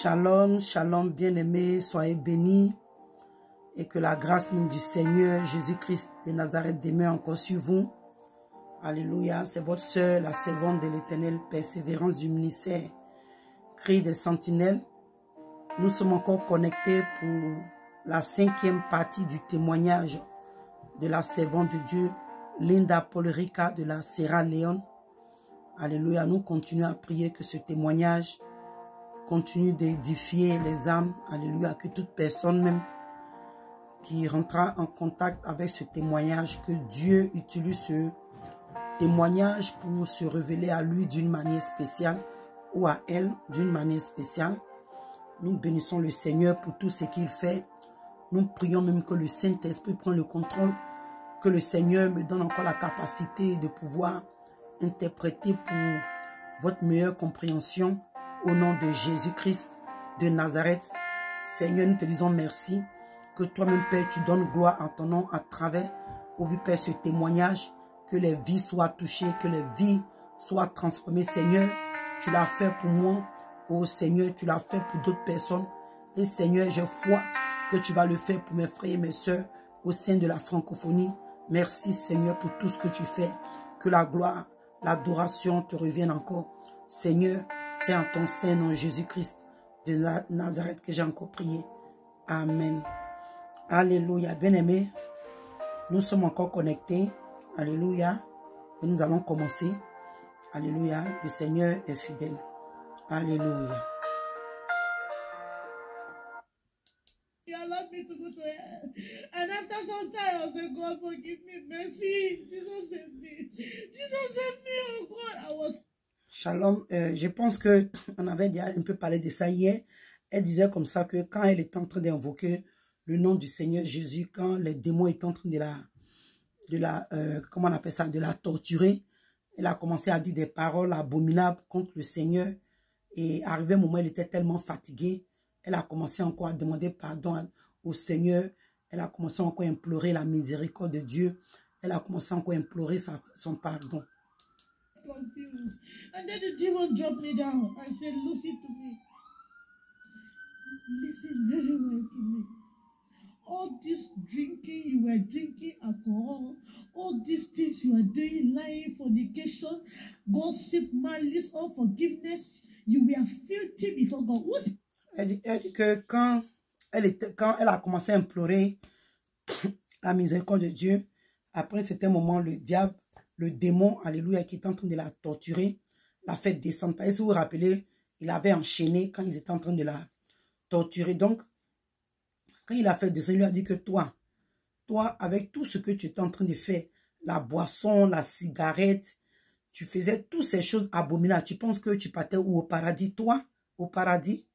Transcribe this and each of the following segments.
Shalom, shalom, bien-aimés, soyez bénis et que la grâce même du Seigneur Jésus-Christ de Nazareth demeure encore sur vous. Alléluia, c'est votre sœur, la servante de l'Éternel, persévérance du ministère, cri des sentinelles. Nous sommes encore connectés pour la 5e partie du témoignage de la servante de Dieu, Linda Paul-Rica de la Sierra Leone. Alléluia, nous continuons à prier que ce témoignage continue d'édifier les âmes. Alléluia, que toute personne même qui rentrera en contact avec ce témoignage, que Dieu utilise ce témoignage pour se révéler à lui d'une manière spéciale ou à elle d'une manière spéciale. Nous bénissons le Seigneur pour tout ce qu'il fait. Nous prions même que le Saint-Esprit prenne le contrôle, que le Seigneur me donne encore la capacité de pouvoir interpréter pour votre meilleure compréhension. Au nom de Jésus-Christ de Nazareth, Seigneur, nous te disons merci. Que toi-même, Père, tu donnes gloire en ton nom à travers, au but, Père, ce témoignage. Que les vies soient touchées, que les vies soient transformées. Seigneur, tu l'as fait pour moi. Oh Seigneur, tu l'as fait pour d'autres personnes. Et Seigneur, j'ai foi que tu vas le faire pour mes frères et mes sœurs au sein de la francophonie. Merci Seigneur pour tout ce que tu fais. Que la gloire, l'adoration te reviennent encore. Seigneur, c'est en ton saint nom Jésus-Christ de Nazareth que j'ai encore prié. Amen. Alléluia. Bien-aimés, nous sommes encore connectés. Alléluia. Et nous allons commencer. Alléluia. Le Seigneur est fidèle. Alléluia. You allowed me to go to hell. And after some time, I said, God, forgive me. Merci. Jesus save me. Jesus save me. Oh God, I was... Shalom. Je pense qu'on avait déjà un peu parlé de ça hier. Elle disait comme ça que quand elle était en train d'invoquer le nom du Seigneur Jésus, quand les démons étaient en train comment on appelle ça, de la torturer, elle a commencé à dire des paroles abominables contre le Seigneur. Et arrivé un moment, elle était tellement fatiguée. Elle a commencé encore à demander pardon au Seigneur. Elle a commencé encore à implorer la miséricorde de Dieu. Elle a commencé encore à implorer son pardon. Confused. And then the demon dropped me down. I said, listen to me. Listen very well to me. All this drinking, you were drinking alcohol, all these things you are doing, lying, fornication, gossip, malice, unforgiveness, you were filthy before God. Elle dit que quand elle a commencé à implorer la miséricorde de Dieu, après c'était un moment, le diable, le démon, alléluia, qui était en train de la torturer, l'a fait descendre. Et si vous vous rappelez, il avait enchaîné quand ils étaient en train de la torturer. Donc, quand il a fait descendre, il lui a dit que toi, avec tout ce que tu étais en train de faire, la boisson, la cigarette, tu faisais toutes ces choses abominables. Tu penses que tu partais où au paradis? Toi, au paradis,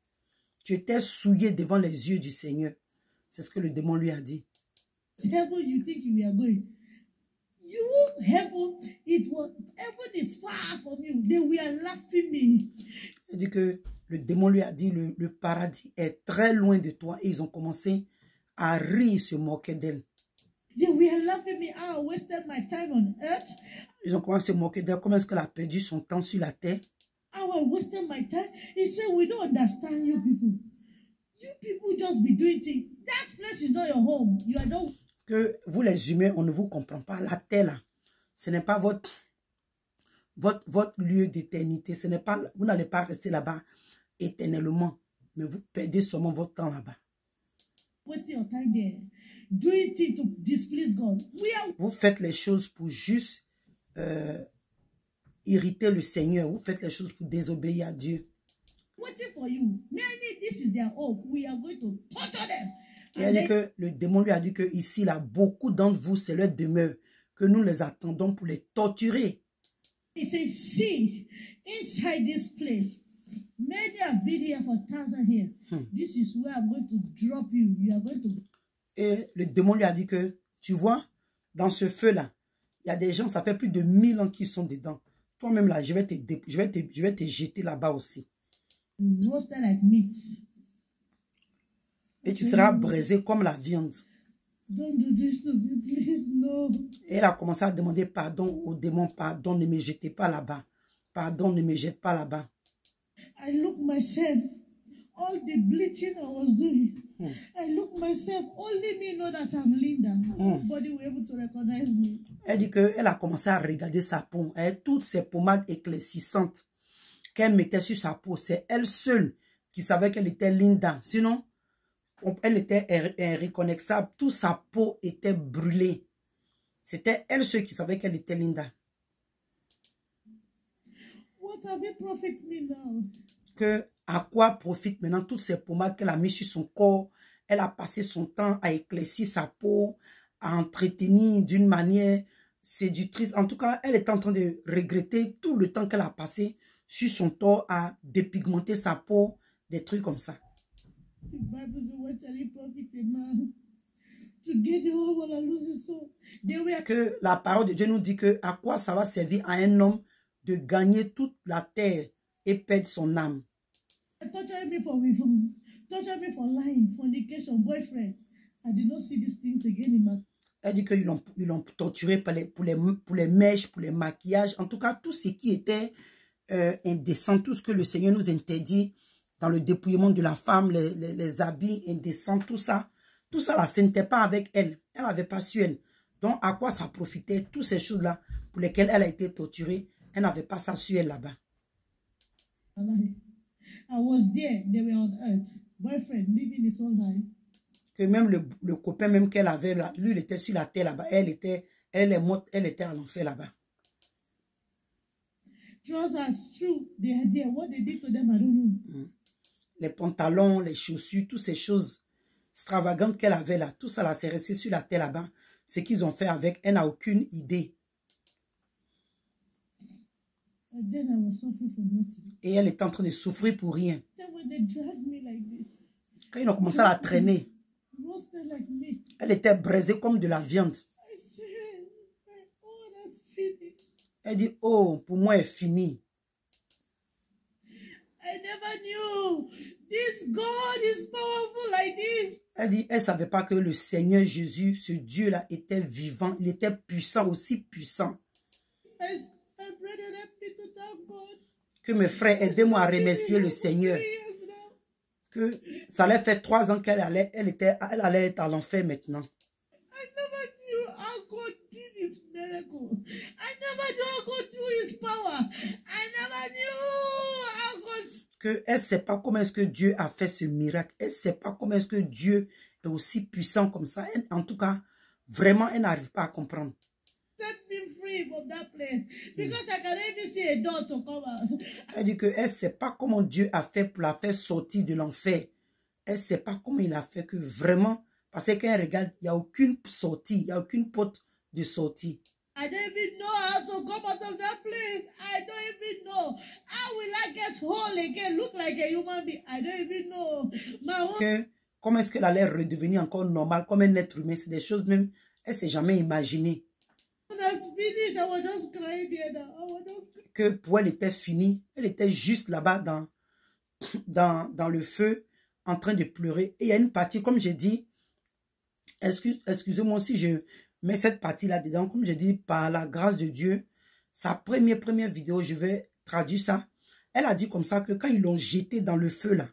tu étais souillé devant les yeux du Seigneur. C'est ce que le démon lui a dit. Heaven, you think you are going. You, heaven, heaven is far from you. They were laughing me. Il dit que le démon lui a dit, le paradis est très loin de toi. Et ils ont commencé à rire, se moquer d'elle. They were laughing me. I wasted my time on earth. Ils ont commencé à se moquer d'elle. Comment est-ce qu'elle a perdu son temps sur la terre? I wasted my time. He said, we don't understand you people. You people just be doing things. That place is not your home. You are not... Que vous les humains, on ne vous comprend pas. La terre là, ce n'est pas votre lieu d'éternité. Ce n'est pas, vous n'allez pas rester là-bas éternellement, mais vous perdez seulement votre temps là-bas. Vous faites les choses pour juste irriter le Seigneur. Vous faites les choses pour désobéir à Dieu. Et elle dit que le démon lui a dit que ici, là, beaucoup d'entre vous, c'est leur demeure, que nous les attendons pour les torturer. He said, see, inside this place, many have been here for 1,000 years. This is where I'm going to drop you. You are going to... Et le démon lui a dit que, tu vois, dans ce feu-là, il y a des gens, ça fait plus de 1000 ans qui sont dedans. Toi-même, là, je vais te jeter là-bas aussi. Roasted like meat. Et tu seras braisé comme la viande. Don't do this to me, please, no. Et elle a commencé à demander pardon au démon. Pardon, ne me jetez pas là-bas. Pardon, ne me jette pas là-bas. I look myself. all the bleaching I was doing, I look myself, only me know that I'm Linda. Nobody will be able to recognize me. Elle dit qu'elle a commencé à regarder sa peau. Toutes ces pommades éclaircissantes qu'elle mettait sur sa peau, c'est elle seule qui savait qu'elle était Linda. Sinon, elle était irréconnaissable. Toute sa peau était brûlée. C'était elle seule qui savait qu'elle était Linda. What have it profit me now? À quoi profite maintenant toutes ces pommades qu'elle a mis sur son corps? Elle a passé son temps à éclaircir sa peau, à entretenir d'une manière séductrice. En tout cas, elle est en train de regretter tout le temps qu'elle a passé sur son corps à dépigmenter sa peau, des trucs comme ça. Que la parole de Dieu nous dit que à quoi ça va servir à un homme de gagner toute la terre et perdre son âme. Torturing me for lying, fornication, boyfriend. I did not see these things again in my... Elle dit qu'ils l'ont torturé pour les mèches, pour les maquillages. En tout cas, tout ce qui était indécent, tout ce que le Seigneur nous interdit dans le dépouillement de la femme, les habits indécents, tout ça là, ce n'était pas avec elle. Elle n'avait pas su elle. Donc, à quoi ça profitait? Toutes ces choses-là pour lesquelles elle a été torturée, elle n'avait pas ça sur elle là-bas. I was there, they were on earth. Boyfriend living his whole life. Que même le copain même qu'elle avait là, lui il était sur la terre là-bas, elle est morte, elle était à l'enfer là-bas. Trousers, true, they are there. What they did to them, I don't know. Les pantalons, les chaussures, toutes ces choses extravagantes qu'elle avait là, tout ça là, c'est resté sur la terre là-bas. Ce qu'ils ont fait avec, elle n'a aucune idée. Et elle est en train de souffrir pour rien. Quand ils ont commencé à la traîner, elle était braisée comme de la viande. Elle dit, oh, pour moi, elle est finie. Elle dit, elle ne savait pas que le Seigneur Jésus, ce Dieu-là, était vivant. Il était puissant, aussi puissant. Que mes frères, aidez-moi à remercier le Seigneur. Que ça allait faire 3 ans qu'elle allait être à l'enfer maintenant. Que elle ne sait pas comment est-ce que Dieu a fait ce miracle. Elle ne sait pas comment est-ce que Dieu est aussi puissant comme ça. Elle, en tout cas, vraiment, elle n'arrive pas à comprendre. Elle dit qu'elle ne sait pas comment Dieu a fait pour la faire sortir de l'enfer. Elle ne sait pas comment il a fait que vraiment, parce qu'elle regarde, il n'y a aucune sortie, il n'y a aucune porte de sortie. I don't even know how to come out of that place. I don't even know. How will I get whole again? Look like a human being. I don't even know. Comment est-ce qu'elle allait redevenir encore normale comme un être humain? C'est des choses même, elle ne s'est jamais imaginé. Que pour elle était fini. Elle était juste là-bas dans le feu, en train de pleurer. Et il y a une partie, comme j'ai dit, excusez-moi si je mets cette partie-là dedans, comme j'ai dit, par la grâce de Dieu, sa première vidéo, je vais traduire ça. Elle a dit comme ça que quand ils l'ont jetée dans le feu là,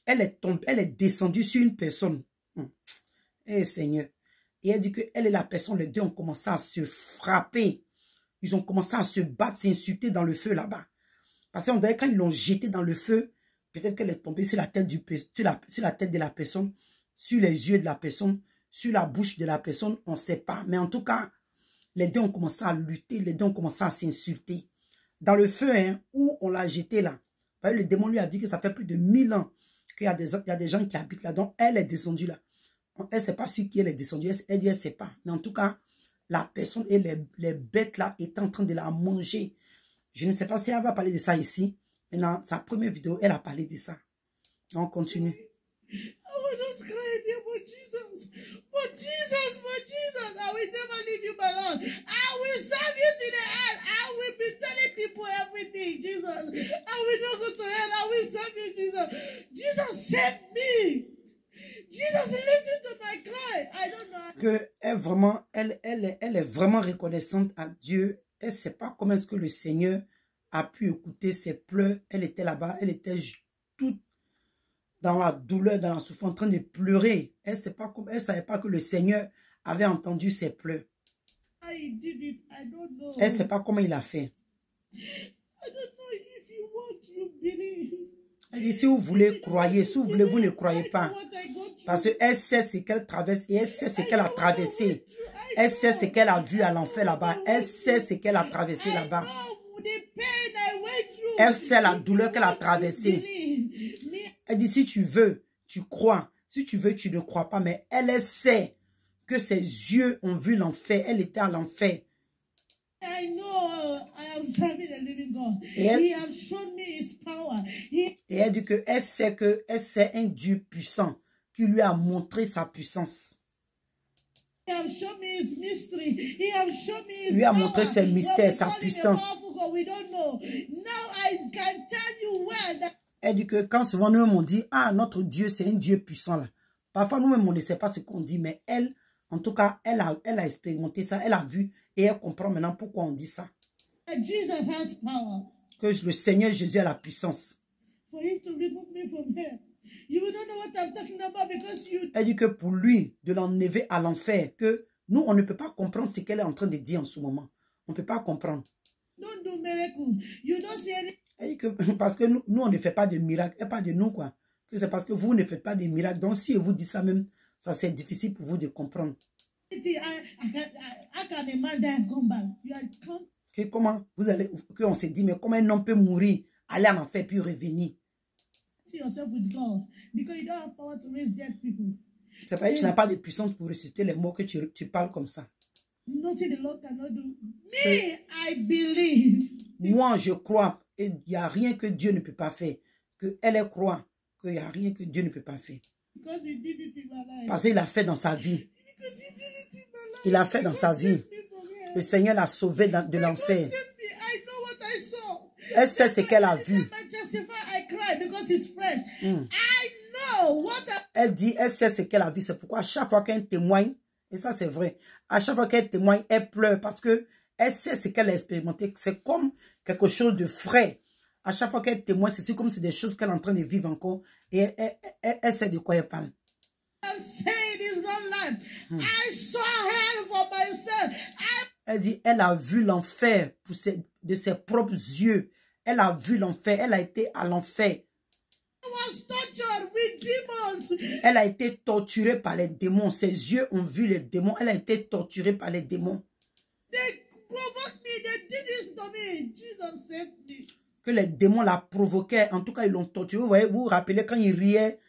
elle est descendue sur une personne. Eh Seigneur. Et elle dit qu'elle et la personne, les deux ont commencé à se frapper. Ils ont commencé à se battre, s'insulter dans le feu là-bas. Parce qu'on dirait quand ils l'ont jetée dans le feu, peut-être qu'elle est tombée sur la tête sur la tête de la personne, sur les yeux de la personne, sur la bouche de la personne, on ne sait pas. Mais en tout cas, les deux ont commencé à lutter, les deux ont commencé à s'insulter. Dans le feu hein, où on l'a jeté là, le démon lui a dit que ça fait plus de 1000 ans qu'il y a des gens qui habitent là. Donc, elle est descendue là. Elle ne sait pas sur qui elle est descendue, elle dit elle ne sait pas. Mais en tout cas, la personne et les bêtes là étaient en train de la manger. Je ne sais pas si elle va parler de ça ici. Mais dans sa première vidéo, elle a parlé de ça. On continue. For Jesus, I will never leave you alone. I will serve you to the end. I will be telling people everything, Jesus. I will not go to hell. I will serve you, Jesus. Jesus, save me. Jesus, listen to my cry. I don't know. Que elle est vraiment reconnaissante à Dieu. Elle ne sait pas comment est-ce que le Seigneur a pu écouter ses pleurs. Elle était là-bas, elle était toute dans la douleur, dans la souffrance, en train de pleurer. Elle ne savait pas que le Seigneur avait entendu ses pleurs. Elle ne sait pas comment il a fait. Elle dit, si vous voulez, croyez. Si vous voulez, vous ne croyez pas. Parce qu'elle sait ce qu'elle traverse et elle sait ce qu'elle a traversé. Elle sait ce qu'elle a vu à l'enfer là-bas. Elle sait ce qu'elle a traversé là-bas. Elle sait la douleur qu'elle a traversée. Elle dit, si tu veux, tu crois. Si tu veux, tu ne crois pas. Mais elle sait que ses yeux ont vu l'enfer. Elle était à l'enfer. Et elle dit que elle sait un Dieu puissant qui lui a montré sa puissance. Il lui a montré ses mystères, sa puissance. Elle dit que quand souvent nous on dit, ah, notre Dieu, c'est un Dieu puissant là. Parfois nous-mêmes, on ne sait pas ce qu'on dit, mais elle, en tout cas, elle a expérimenté ça, elle a vu et elle comprend maintenant pourquoi on dit ça. Que le Seigneur Jésus a la puissance. Elle dit que pour lui, de l'enlever à l'enfer, que nous, on ne peut pas comprendre ce qu'elle est en train de dire en ce moment. On ne peut pas comprendre. Elle dit que parce que nous, on ne fait pas de miracles, et pas de nous, quoi. Que c'est parce que vous ne faites pas de miracles. Donc, si vous dites ça même, ça c'est difficile pour vous de comprendre. Que comment vous allez, qu'on s'est dit, mais comment un homme peut mourir, aller en enfer puis revenir? C'est pas que tu n'as pas de puissance pour ressusciter les morts que tu parles comme ça. Moi, je crois, et il n'y a rien que Dieu ne peut pas faire. Que elle croit qu'il n'y a rien que Dieu ne peut pas faire. Parce qu'il a fait dans sa vie. Il a fait dans sa vie. Le Seigneur l'a sauvé de l'enfer. Elle sait ce qu'elle a vu. Elle dit, elle sait ce qu'elle a vu. C'est pourquoi à chaque fois qu'elle témoigne, et ça c'est vrai, à chaque fois qu'elle témoigne, elle pleure parce que elle sait ce qu'elle a expérimenté. C'est comme quelque chose de frais. À chaque fois qu'elle témoigne, c'est comme c'est des choses qu'elle est en train de vivre encore. Et elle sait de quoi elle parle. Elle dit, elle a vu l'enfer de ses propres yeux. Elle a vu l'enfer. Elle a été à l'enfer. Elle a été torturée par les démons. Ses yeux ont vu les démons. Elle a été torturée par les démons. Que les démons la provoquaient. En tout cas, ils l'ont torturée. Vous voyez, vous vous rappelez quand il riait,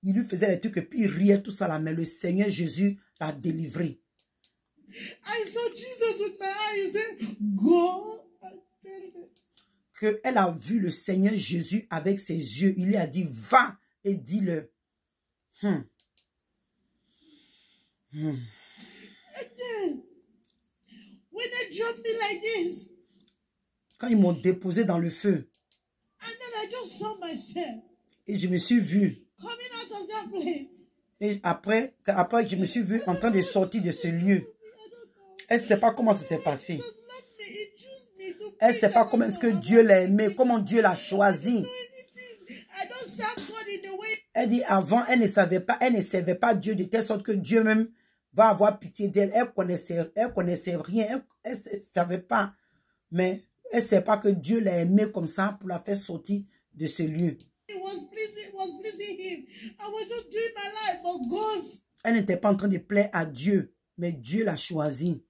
il lui faisait les trucs et puis il riait tout ça là. Mais le Seigneur Jésus l'a délivré. Elle a vu le Seigneur Jésus avec ses yeux. Il lui a dit, va et dis-le. Quand ils m'ont déposé dans le feu, et je me suis vu. Et après, je me suis vu en train de sortir de ce lieu. Elle ne sait pas comment ça s'est passé. Elle ne sait pas comment est-ce que Dieu l'a aimé, comment Dieu l'a choisi. Elle dit avant, elle ne savait pas Dieu de telle sorte que Dieu même va avoir pitié d'elle. Elle connaissait rien, elle ne savait pas. Mais elle ne sait pas que Dieu l'a aimé comme ça pour la faire sortir de ce lieu. Elle n'était pas en train de plaire à Dieu, mais Dieu l'a choisi.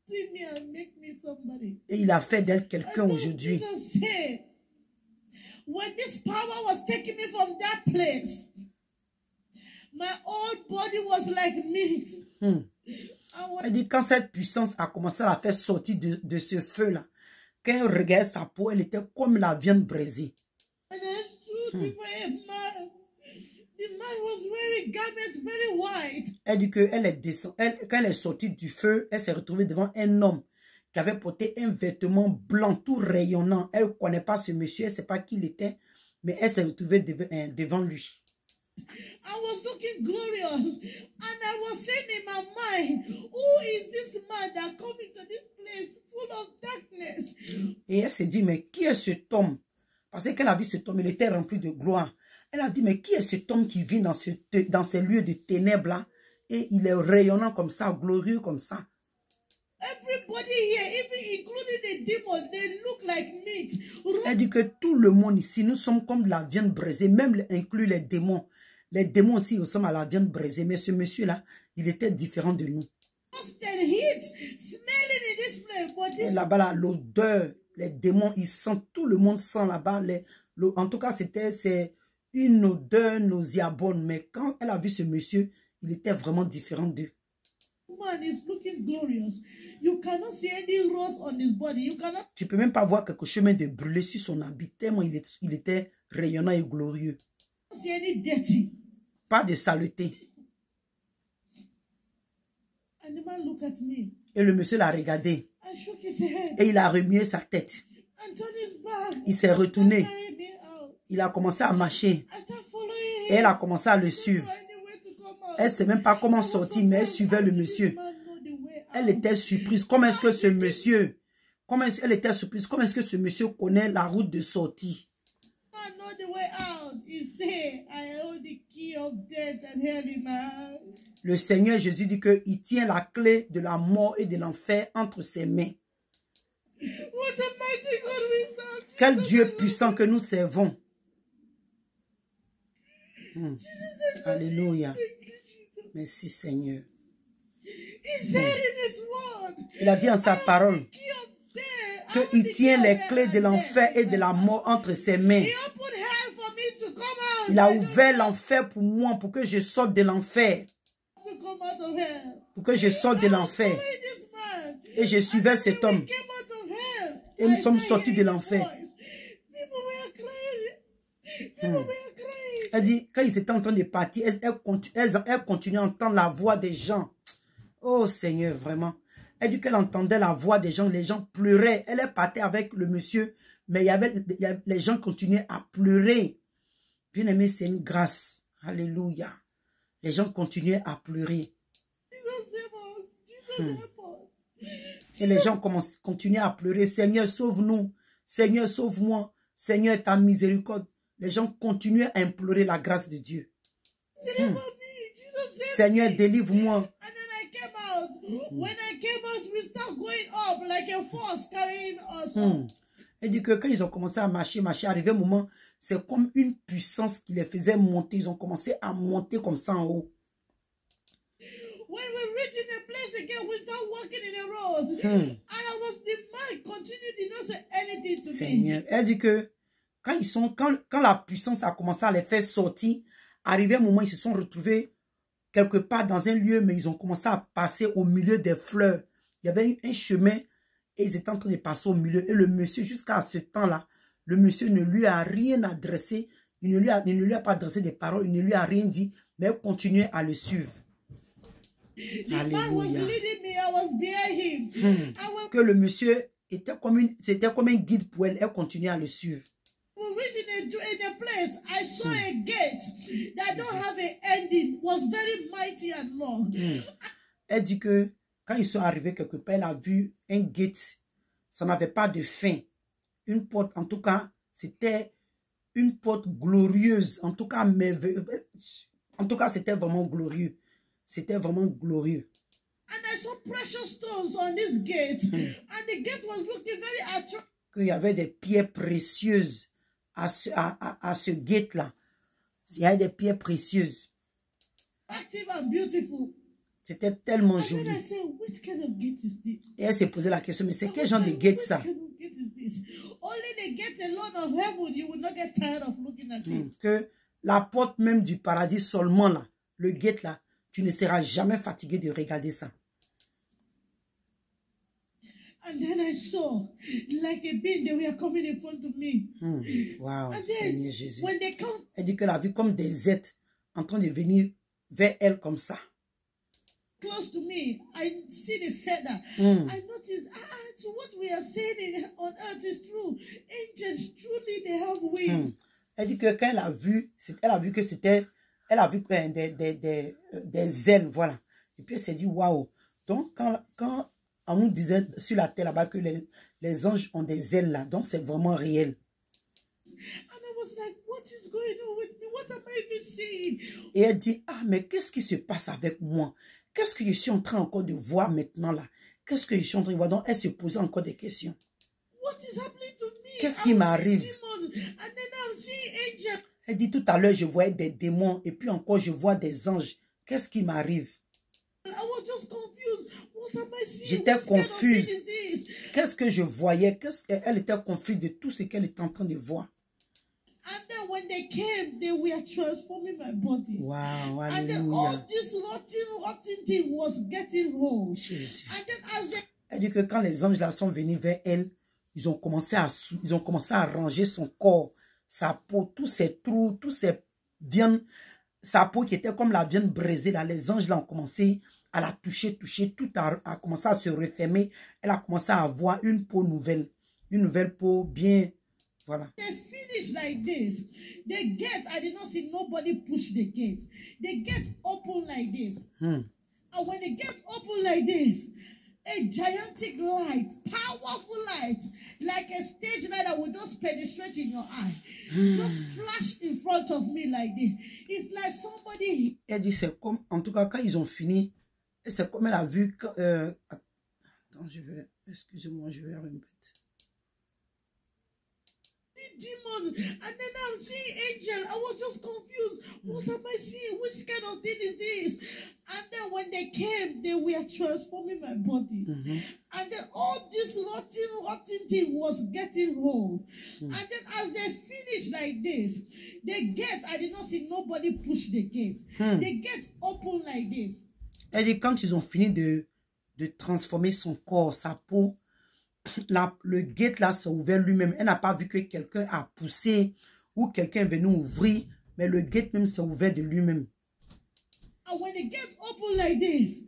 Et il a fait d'elle quelqu'un aujourd'hui. Elle dit quand cette puissance a commencé à la faire sortir de ce feu-là, quand elle regardait sa peau, elle était comme la viande braisée. Elle dit que quand elle est sortie du feu, elle s'est retrouvée devant un homme qui avait porté un vêtement blanc tout rayonnant. Elle ne connaît pas ce monsieur, elle ne sait pas qui il était, mais elle s'est retrouvée devant lui. Et elle s'est dit, mais qui est cet homme? Parce qu'elle a vu cet homme, il était rempli de gloire. Elle a dit, mais qui est cet homme qui vit dans ces lieux de ténèbres-là? Et il est rayonnant comme ça, glorieux comme ça. Everybody here, even including the demons, they look like meat. Elle dit que tout le monde ici, nous sommes comme de la viande braisée, même inclus les démons. Les démons aussi ressemblent à la viande braisée, mais ce monsieur-là, il était différent de nous. Et là-bas, là, l'odeur, les démons, ils sentent, tout le monde sent là-bas. En tout cas, c'est une odeur nauséabonde, mais quand elle a vu ce monsieur, il était vraiment différent d'eux. Tu peux même pas voir quelque chose de brûlé sur son habit, tellement il était rayonnant et glorieux. Pas de saleté. Et le monsieur l'a regardé. Et il a remué sa tête. Il s'est retourné. Il a commencé à marcher. Et elle a commencé à le suivre. Elle ne sait même pas comment sortir, mais elle suivait le monsieur. Elle était surprise. Comment est-ce que ce monsieur, elle était surprise, comment est-ce que ce monsieur connaît la route de sortie? Le Seigneur Jésus dit qu'il tient la clé de la mort et de l'enfer entre ses mains. Quel Dieu puissant que nous servons. Alléluia. Merci Seigneur. Il a dit en sa parole qu'il tient les clés de l'enfer et de la mort entre ses mains. Il a ouvert l'enfer pour moi, pour que je sorte de l'enfer. Pour que je sorte de l'enfer. Et je suivais cet homme. Et nous sommes sortis de l'enfer. Elle dit, quand ils étaient en train de partir, elle continuait à entendre la voix des gens. Oh Seigneur, vraiment. Elle dit qu'elle entendait la voix des gens. Les gens pleuraient. Elle est partie avec le monsieur, mais les gens continuaient à pleurer. Bien aimé, c'est une grâce. Alléluia. Les gens continuaient à pleurer. Et les gens continuaient à pleurer. Seigneur, sauve-nous. Seigneur, sauve-moi. Seigneur, ta miséricorde. Les gens continuaient à implorer la grâce de Dieu. Seigneur, délivre-moi. Elle dit que quand ils ont commencé à marcher, arrivé un moment, c'est comme une puissance qui les faisait monter. Ils ont commencé à monter comme ça en haut. Seigneur, elle dit que quand la puissance a commencé à les faire sortir, arrivé un moment, ils se sont retrouvés quelque part dans un lieu, mais ils ont commencé à passer au milieu des fleurs. Il y avait un chemin et ils étaient en train de passer au milieu. Et le monsieur, jusqu'à ce temps-là, le monsieur ne lui a rien adressé. Il ne lui a pas adressé des paroles, il ne lui a rien dit, mais elle continuait à le suivre. Alléluia. Que le monsieur était comme un guide pour elle. Elle continuait à le suivre. Elle dit que quand ils sont arrivés quelque part, elle a vu un gate. Ça n'avait pas de fin. Une porte, en tout cas, c'était une porte glorieuse. En tout cas, c'était vraiment glorieux. C'était vraiment glorieux. Il y avait des pierres précieuses à ce gate-là. Il y avait des pierres précieuses. C'était tellement joli. Et elle s'est posé la question, mais c'est quel genre de gate ça? Que la porte même du paradis seulement là, le gate là, tu ne seras jamais fatigué de regarder ça. And then I saw, like a being, they were coming in front of me. Wow, Seigneur Jésus. When they come, elle dit qu'elle a vu comme des êtres en train de venir vers elle comme ça. Close to me, I see the feather. I noticed, so what we are saying on earth is true. Angels, truly, they have wings. Elle dit que quand elle a vu que c'était, elle a vu des ailes, voilà. Et puis elle s'est dit, waouh. Donc, quand on nous disait sur la terre là-bas que les anges ont des ailes là, donc c'est vraiment réel. And I was like, What is going on with me? What am I even seeing? Et elle dit, ah, mais qu'est-ce qui se passe avec moi? Qu'est-ce que je suis en train encore de voir maintenant là? Qu'est-ce que je suis en train de voir? Donc, elle se posait encore des questions. What is happening to me? Qu'est-ce qui m'arrive? And then I'm seeing angels. Elle dit, tout à l'heure, je voyais des démons et puis encore, je vois des anges. Qu'est-ce qui m'arrive? I was just confused. What am I seeing? J'étais What kind of confuse. thing is this? Qu'est-ce que je voyais? Elle était confuse de tout ce qu'elle était en train de voir. And then when they came, they were transforming my body. Wow, And then alléluia. all this rotten thing was getting hold. Jésus. And then as they Elle dit que quand les anges là sont venus vers elle, ils ont commencé à ranger son corps, sa peau, tous ses trous, tous ses viandes, sa peau qui était comme la viande brisée là. Les anges là ont commencé à la toucher, tout a commencé à se refermer. Elle a commencé à avoir une peau nouvelle, une nouvelle peau bien, voilà. they finish like this, the gate, I did not see nobody push the gate. The gate open like this. And when the gate open like this, a gigantic light, powerful light, like a stage light that will just penetrate in your eye, just flash in front of me like this. It's like somebody. Elle dit c'est comme, en tout cas quand ils ont fini, c'est comme elle a vu, attends, excusez-moi, je vais répéter. Demon, and then I'm seeing angel. I was just confused. What am I seeing? Which kind of thing is this? And then when they came, they were transforming my body. And then all this rotten thing was getting hold. And then as they finished like this, the gate, I did not see nobody push the gate. The gate opened like this. Elle dit quand ils ont fini de transformer son corps, sa peau, le gate là s'est ouvert lui-même. Elle n'a pas vu que quelqu'un a poussé ou quelqu'un est venu ouvrir, mais le gate même s'est ouvert de lui-même. And when the gate opened like this,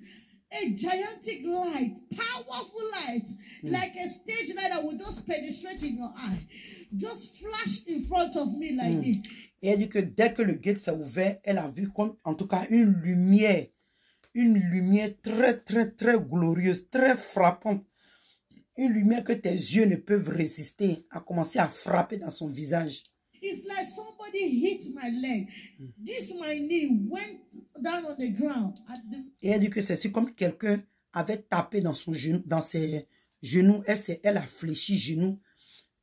a gigantic light, powerful light, like a stage light that will just penetrate in your eye, just flashed in front of me like this. Et elle dit que dès que le gate s'est ouvert, elle a vu comme, en tout cas une lumière très, très, très glorieuse, très frappante. Une lumière que tes yeux ne peuvent résister, a commencé à frapper dans son visage. It's like somebody hit my leg. This my knee went down on the ground. Et elle dit que c'est comme quelqu'un avait tapé dans son genou, dans ses genoux. Elle a fléchi genou.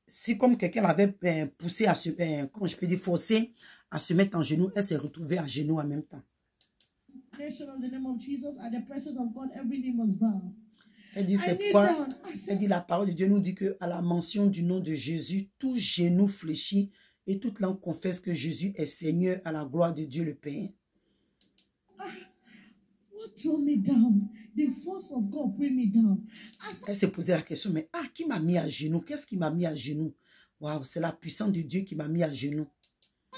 Si comme quelqu'un l'avait poussé à se, comment je peux dire, forcé à se mettre en genou, elle s'est retrouvée à genoux en même temps. Of the name of Jesus, at the presence of God, every knee must bow. Elle dit, c'est pourquoi, elle dit, la parole de Dieu nous dit que à la mention du nom de Jésus, tout genou fléchit et toute langue confesse que Jésus est Seigneur à la gloire de Dieu le Père. What threw me down? The force of God bring me down. Elle s'est posé la question, mais qui m'a mis à genoux? Qu'est-ce qui m'a mis à genoux? Waouh, c'est la puissance de Dieu qui m'a mis à genoux.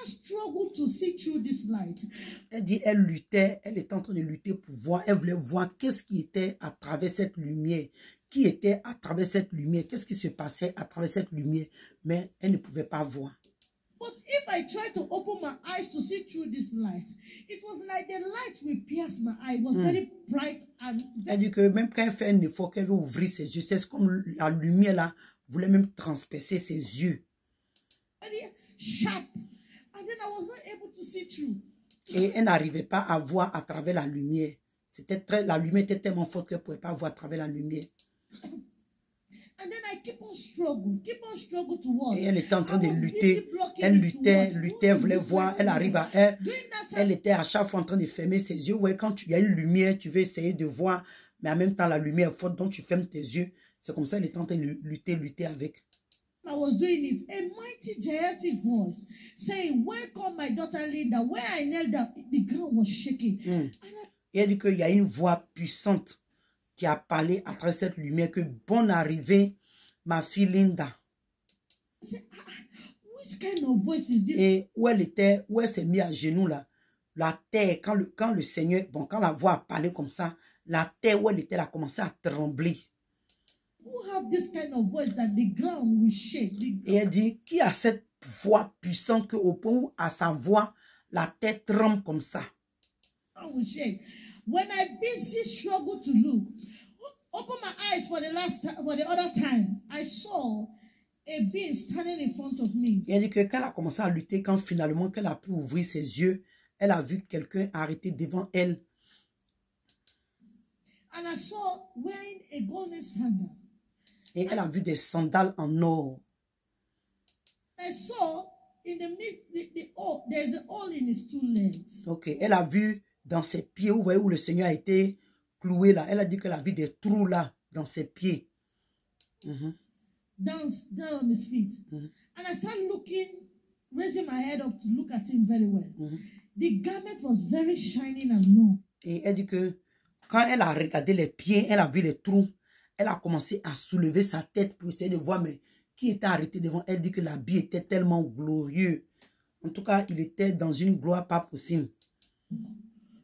I struggled to see through this light. Elle dit, elle luttait, elle était en train de lutter pour voir, elle voulait voir qu'est-ce qui était à travers cette lumière, qui était à travers cette lumière, qu'est-ce qui se passait à travers cette lumière, mais elle ne pouvait pas voir. But if I tried to open my eyes to see through this light, it was like the light will pierce my eye. It was very bright and elle dit que même quand elle fait un effort, qu'elle veut ouvrir ses yeux, c'est comme la lumière là voulait même transpercer ses yeux. very sharp. And then I was not able to see through. Et elle n'arrivait pas à voir à travers la lumière. La lumière était tellement forte qu'elle ne pouvait pas voir à travers la lumière. And then I keep on struggle to watch. Et elle était en train de lutter. Elle luttait, voulait voir. Elle arrive à elle était à chaque fois en train de fermer ses yeux. Vous voyez, quand il y a une lumière, tu veux essayer de voir, mais en même temps, la lumière est forte, donc tu fermes tes yeux. C'est comme ça qu'elle était en train de lutter avec. I was doing it. A mighty gigantic voice saying, "Welcome, my daughter Linda." Where I knelt down, the ground was shaking. Et elle dit qu'il y a une voix puissante qui a parlé à travers cette lumière que bonne arrivée, ma fille Linda. Which kind of voice is this? Et où elle s'est mise à genoux là, la terre, quand le Seigneur, quand la voix a parlé comme ça, la terre où elle était, elle a commencé à trembler. Who have this kind of voice that the ground will shake? Et elle dit, qui a cette voix puissante qu'au point où à sa voix, la terre tremble comme ça? Will shake. When I busy struggle to look, open my eyes for the other time, I saw a being standing in front of me. Et elle dit que quand elle a commencé à lutter, quand finalement qu'elle a pu ouvrir ses yeux, elle a vu quelqu'un arrêté devant elle. And I saw wearing a golden sandal. Et elle a vu des sandales en or. I saw in the midst, there's a hole in his 2 legs. Ok, elle a vu dans ses pieds, vous voyez où le Seigneur a été cloué là. Elle a dit qu'elle a vu des trous là, dans ses pieds. Down on his feet. And I started looking, raising my head up to look at him very well. The garment was very shining and long. Et elle dit que quand elle a regardé les pieds, elle a vu les trous. Elle a commencé à soulever sa tête pour essayer de voir mais qui était arrêté devant elle. Elle dit que l'habit était tellement glorieux. En tout cas, il était dans une gloire pas possible.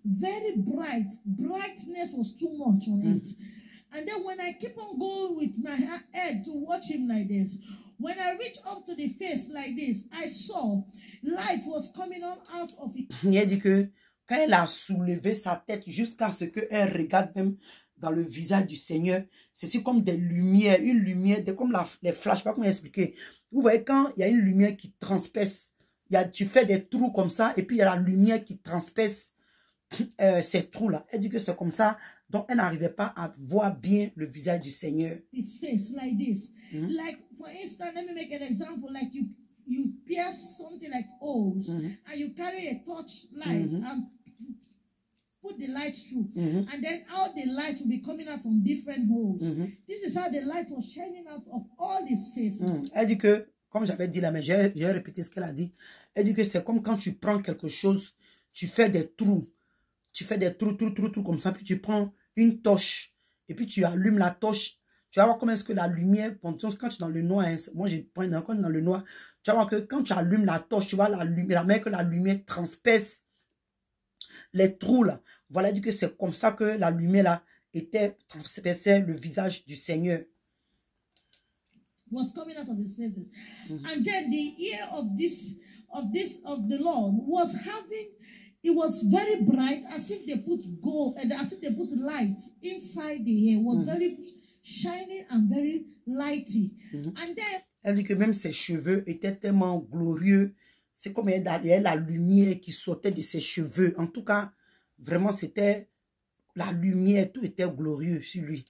Very bright. Brightness was too much on it. And then when I keep on going with my head to watch him like this, when I reach up to the face like this, I saw light was coming on out of it. Elle dit que quand elle a soulevé sa tête jusqu'à ce qu'elle regarde même dans le visage du Seigneur, c'est comme des lumières, une lumière, comme les flashs, je ne sais pas comment expliquer. Vous voyez, quand il y a une lumière qui transperce, tu fais des trous comme ça, et puis il y a la lumière qui transperce ces trous-là. Elle dit que c'est comme ça, donc elle n'arrivait pas à voir bien le visage du Seigneur. His face like this. Like, for instance, let me make an example, like you pierce something like holes, and you carry a torch light and put the light through, and then how the light will be coming out from different holes. This is how the light was shining out of all these faces. Elle dit que, comme j'avais dit là, mais j'ai répété ce qu'elle a dit. Elle dit que c'est comme quand tu prends quelque chose, tu fais des trous. Tu fais des trous comme ça, puis tu prends une torche, et puis tu allumes la torche. Tu vas voir comment est-ce que la lumière, quand tu es dans le noir, hein, moi je prends encore dans le noir, tu vas voir que quand tu allumes la torche, tu vois la lumière, que la lumière transperce les trous là. Voilà, dit que c'est comme ça que la lumière là transperçait le visage du Seigneur. Was coming out of his faces. And then the ear of the Lord was having, it was very bright, as if they put gold, as if they put light inside the ear. It was very shining and very lighty. And then elle dit que même ses cheveux étaient tellement glorieux. C'est comme il y a la lumière qui sortait de ses cheveux. En tout cas, vraiment, c'était la lumière, tout était glorieux sur lui.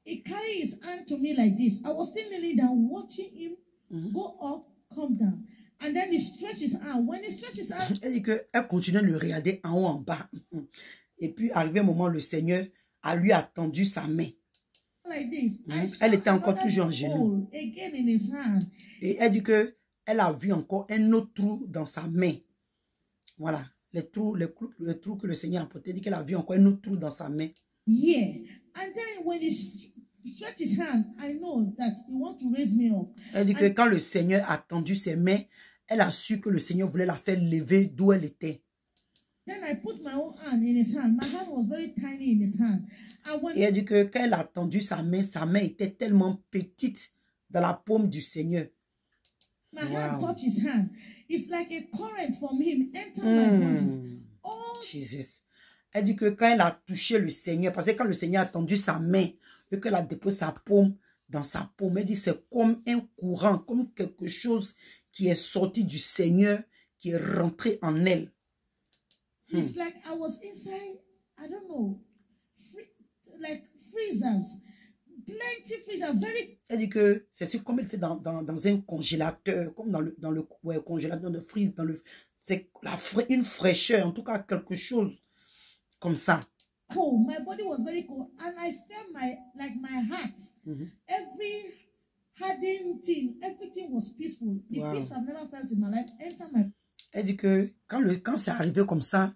He carried his hand to me like this. I was still kneeling down, watching him go up, come down. And then he stretched his arm. When he stretched his arm, elle dit qu'elle continuait de le regarder en haut, en bas. Et puis, arrivé un moment, le Seigneur a lui tendu sa main. Like this. Elle était encore toujours en genoux. Again in his hand. Et elle dit que elle a vu encore un autre trou dans sa main. Voilà. Le trou que le Seigneur a porté. Elle dit qu'elle a vu encore un autre trou dans sa main. Yeah. And then when he stretched his hand, I know that he want to raise me up. Elle dit que quand le Seigneur a tendu ses mains, elle a su que le Seigneur voulait la faire lever d'où elle était. Then I put my own hand in his hand. My hand was very tiny in his hand. Et elle dit que quand elle a tendu sa main était tellement petite dans la paume du Seigneur. My hand touched his hand. It's like a current from him enter my body. Oh, Jesus. Elle dit que quand elle a touché le Seigneur, parce que quand le Seigneur a tendu sa main et qu'elle a déposé sa paume dans sa paume, elle dit c'est comme un courant, comme quelque chose qui est sorti du Seigneur, qui est rentré en elle. It's like I was inside, I don't know, like freezers. Plenty freezer, very. Elle dit que c'est comme elle était dans un congélateur, comme dans le congélateur de frise, c'est une fraîcheur, en tout cas quelque chose comme ça. Cold. My body was very cold, and I felt my heart. Every hardened thing, everything was peaceful. The peace I've never felt in my life enter my. Elle dit que quand c'est arrivé comme ça,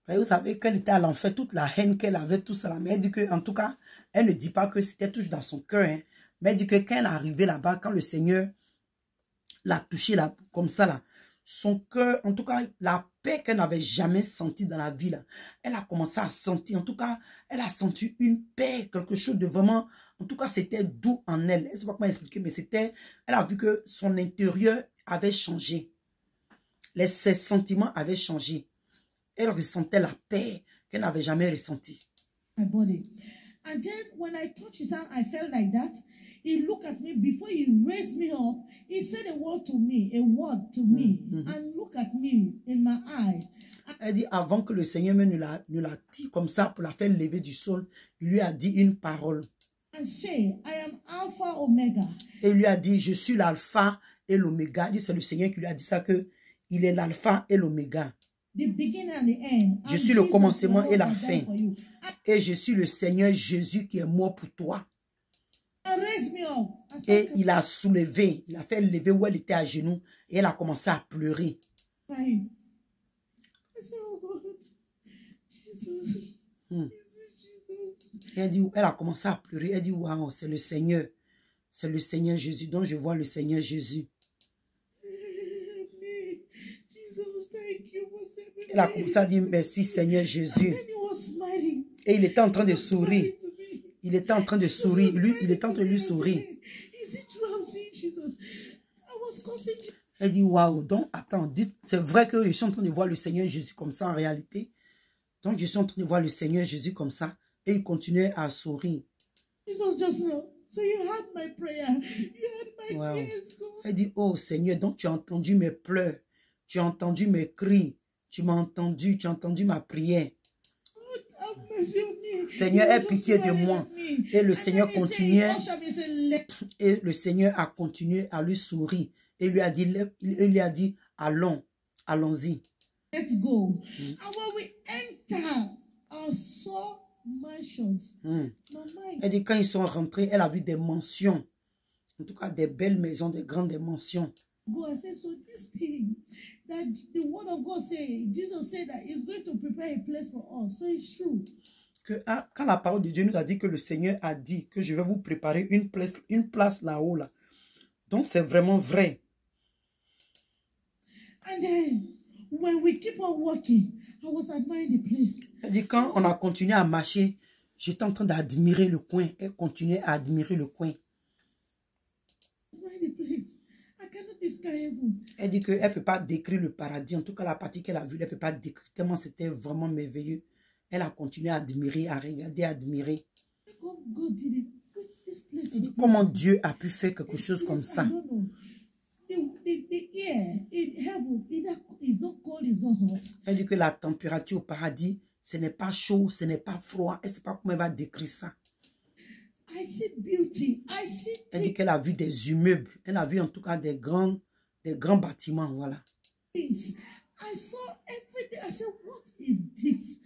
vous savez qu'elle était à l'enfer, toute la haine qu'elle avait, tout ça. Mais elle dit que, en tout cas, elle ne dit pas que c'était toujours dans son cœur. Hein, mais elle dit que quand elle est arrivée là-bas, quand le Seigneur l'a touchée là, comme ça, là, son cœur, en tout cas, la paix qu'elle n'avait jamais sentie dans la vie, là, elle a commencé à sentir. En tout cas, elle a senti une paix, quelque chose de vraiment, en tout cas, c'était doux en elle. Je ne sais pas comment expliquer, mais c'était, elle a vu que son intérieur avait changé. Ses sentiments avaient changé. Elle ressentait la paix qu'elle n'avait jamais ressentie. My body. And then when I touched his hand, I felt like that. he looked at me before he raised me up. He said a word to me, and look at me in my eye. Elle dit, avant que le Seigneur ne la tire comme ça pour la faire lever du sol, il lui a dit une parole. And say, I am Alpha Omega. Et il lui a dit, je suis l'alpha et l'oméga. C'est le Seigneur qui lui a dit ça, que il est l'alpha et l'oméga. The beginning and the end. Je suis le commencement et la fin. Et je suis le Seigneur Jésus qui est mort pour toi. Et il a soulevé, il a fait lever où elle était à genoux et elle a commencé à pleurer. Elle a commencé à pleurer. Elle dit, waouh, c'est le Seigneur. C'est le Seigneur Jésus. Donc je vois le Seigneur Jésus. Elle a commencé à dire, merci Seigneur Jésus. Et il était en train de sourire. Il était en train de sourire. Lui, il était en train de lui sourire. Elle dit, waouh, donc attends, dites, c'est vrai que je suis en train de voir le Seigneur Jésus comme ça en réalité. Donc je suis en train de voir le Seigneur Jésus comme ça. Et il continuait à sourire. Wow. Elle dit, oh Seigneur, donc tu as entendu mes pleurs. Tu as entendu mes cris. Tu m'as entendu, tu as entendu ma prière. Seigneur, aie pitié de moi. Et le Seigneur continuait. Et le Seigneur a continué à lui sourire. Et il lui a dit, allons, allons-y. Let's go. And when we enter our soul mansions, elle dit, quand ils sont rentrés, elle a vu des mansions. En tout cas, des belles maisons, des grandes mansions. God said, so this thing that the word of God say, Jesus said that he's going to prepare a place for us. So it's true. Que quand la parole de Dieu nous a dit que le Seigneur a dit que je vais vous préparer une place là-haut là. Donc c'est vraiment vrai. And then when we keep on walking, I was admiring the place. Elle dit quand on a continué à marcher, j'étais en train d'admirer le coin. Elle continuait à admirer le coin. Elle dit qu'elle ne peut pas décrire le paradis. En tout cas, la partie qu'elle a vue, elle ne peut pas décrire. Tellement c'était vraiment merveilleux. Elle a continué à admirer, à regarder, à admirer. Elle dit comment Dieu a pu faire quelque chose comme ça. Elle dit que la température au paradis, ce n'est pas chaud, ce n'est pas froid. Elle ne sait pas comment elle va décrire ça. Elle dit qu'elle a vu des immeubles. Elle a vu en tout cas des grands bâtiments. Voilà. I saw everything. I said, what is this?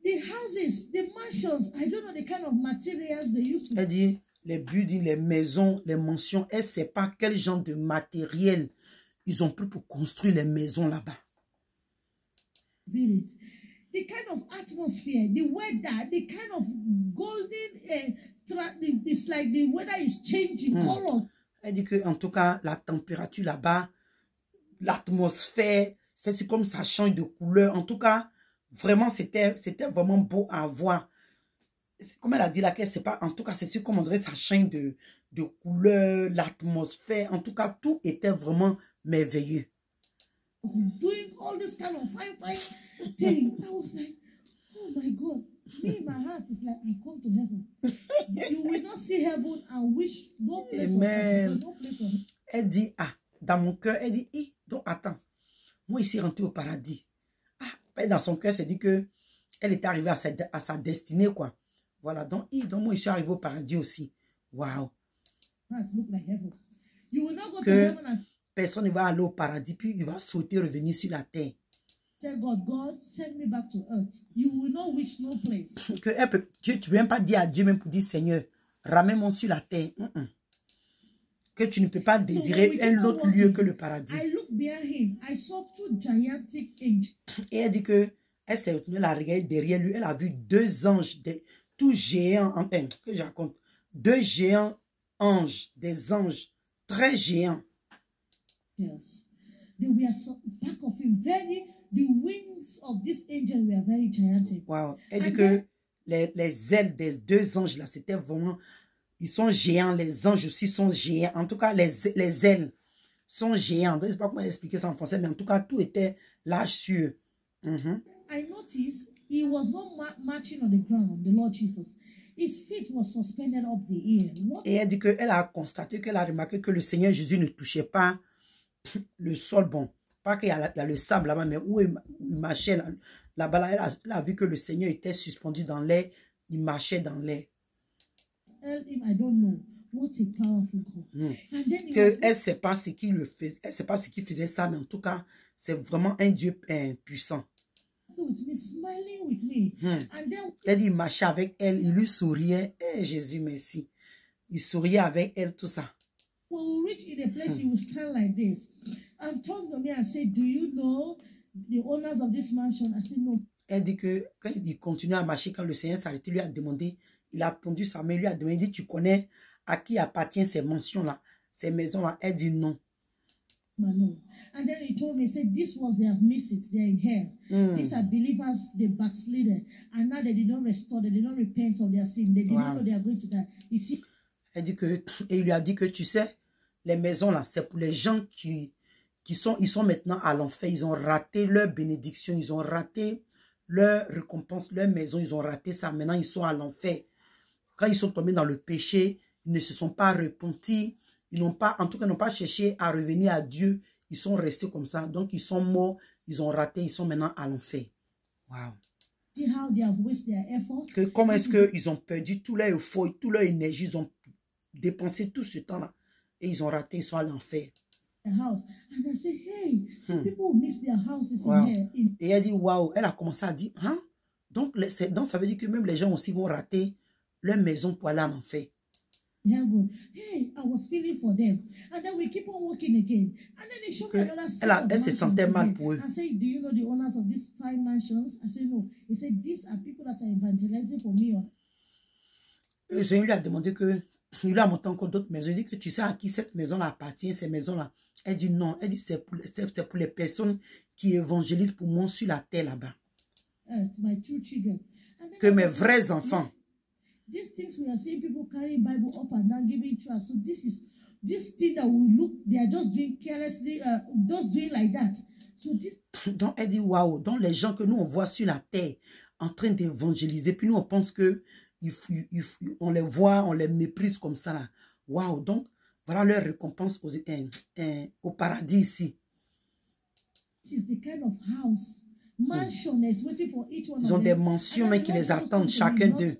The houses, the mansions, I don't know the kind of materials they used to. Elle dit les buildings, les maisons, les mansions. Elle ne sait pas quel genre de matériel ils ont pris pour construire les maisons là-bas. The kind of atmosphere, the weather, the kind of golden, it's like the weather is changing colors. Elle dit que en tout cas la température là-bas, l'atmosphère, c'est comme ça change de couleur. En tout cas, vraiment c'était vraiment beau à voir. Comme elle a dit là, qu'elle sait pas. En tout cas, c'est comme on dirait ça change de couleur, l'atmosphère. En tout cas, tout était vraiment merveilleux. Doing all this kind of fine thing. I was like, oh my God. Me, my heart is like, I've come to heaven. You will not see heaven and wish no place on earth. No place on earth. Elle dit, ah, dans mon cœur, elle dit, donc attends, moi ici rentré au paradis. Ah, dans son cœur, c'est dit que elle était arrivée à sa destinée, quoi. Voilà, donc moi je suis arrivé au paradis aussi. Waouh. Que personne ne va aller au paradis, puis il va sauter, revenir sur la terre. God, send me back to earth. You will not wish no place. Que tu ne peux même pas dire à Dieu, même pour dire Seigneur, ramène-moi sur la terre. Que tu ne peux pas désirer un autre lieu que le paradis. I looked behind him. I saw two gigantic angels. Et elle dit que elle s'est retenue, elle a regardé derrière lui, elle a vu deux anges, tout géants, que je raconte, deux géants anges, des anges très géants. Yes. They were so back of him, the wings of this angel were very gigantic. Wow. Elle dit que les ailes des deux anges là, c'était vraiment, ils sont géants, les anges aussi sont géants. En tout cas, les ailes sont géantes. Je ne sais pas comment expliquer ça en français, mais en tout cas, tout était large sur eux. I noticed he was not marching on the ground, the Lord Jesus. His feet were suspended up the air. Et elle dit qu'elle a constaté, qu'elle a remarqué que le Seigneur Jésus ne touchait pas le sol, bon, pas qu'il y a le sable là-bas, mais où il marchait là-bas, là, elle a vu que le Seigneur était suspendu dans l'air, il marchait dans l'air. I don't know. What a powerful God. And then Que elle ne sait pas ce qui le faisait, elle sait pas ce qui faisait ça, mais en tout cas, c'est vraiment un Dieu puissant. with me, smiling with me. And then Elle dit, il marchait avec elle, il lui souriait. Eh, Jésus, merci. Il souriait avec elle, tout ça. when we reach in a place, he will stand like this and talk to me and say, do you know the owners of this mansion? I said, no. Elle dit que quand il continue à marcher, quand le Seigneur s'est arrêté, lui a demandé, il a tendu sa main, lui a demandé, il dit, tu connais à qui appartient ces mansions-là, ces maisons-là? Elle dit non. No. And then he told me, he said, this was their visit, they're in hell. These are believers, they backslided. And now they did not restore, they did not repent of their sin. They did not know they are going to die. You see? Elle dit que, et il lui a dit que, tu sais, les maisons-là, c'est pour les gens ils sont maintenant à l'enfer. Ils ont raté leur bénédiction, ils ont raté leur récompense, leur maison, ils ont raté ça. Maintenant, ils sont à l'enfer. Quand ils sont tombés dans le péché, ils ne se sont pas repentis. Ils n'ont pas, en tout cas, n'ont pas cherché à revenir à Dieu. Ils sont restés comme ça. Donc, ils sont morts. Ils ont raté. Ils sont maintenant à l'enfer. Wow. See how they have wasted their effort? Comment est-ce qu'ils ont perdu tout leur effort, toute leur énergie. Ils ont dépensé tout ce temps-là. Et ils ont raté. Ils sont à l'enfer. House. And I said, hey, some people miss their houses Wow. in there. Et elle dit, waouh. Elle a commencé à dire, hein? Donc, ça veut dire que même les gens aussi vont rater leur maison pour aller en enfer. Heaven. Hey, I was feeling for them. And then we keep on walking again. And then they showed me another set of Elle se sentait mal pour eux. I said, do you know the owners of these 5 mansions? I said, no. He said, these are people that are evangelizing for me. Le Seigneur lui a demandé que, il lui a montré encore d'autres maisons. Il dit que tu sais à qui cette maison-là appartient, ces maisons-là. Elle dit non. Elle dit c'est pour les personnes qui évangélisent pour moi sur la terre là-bas. My true children. Que mes vrais enfants. These things we are seeing people carrying Bible up and down, giving tracts. So this thing that we look, they are just doing carelessly, just doing like that. So this. Donc elle dit waouh. Donc les gens que nous on voit sur la terre en train d'évangéliser, puis nous on pense que on les voit, on les méprise comme ça là. Waouh. Donc voilà leur récompense au paradis ici. This is the kind of house. Mansion is waiting for each one. Ils ont des mansions mais qui les attendent, chacun d'eux.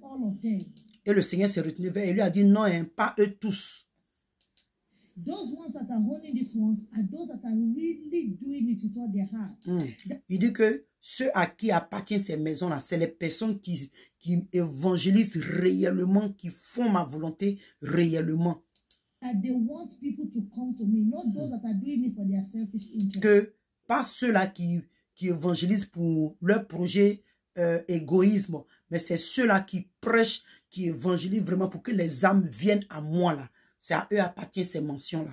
Et le Seigneur s'est retenu vers eux et lui a dit non, hein, pas eux tous. Those ones that are holding these ones are those that are really doing it with all their heart. Il dit que ceux à qui appartiennent ces maisons-là, c'est les personnes qui évangélisent réellement, qui font ma volonté réellement. That they want people to come to me, not those that are doing it for their selfish interest. Que pas ceux-là qui évangélisent pour leur projet égoïsme, mais c'est ceux-là qui prêchent, qui évangélisent vraiment pour que les âmes viennent à moi là. C'est à eux appartient ces mentions-là.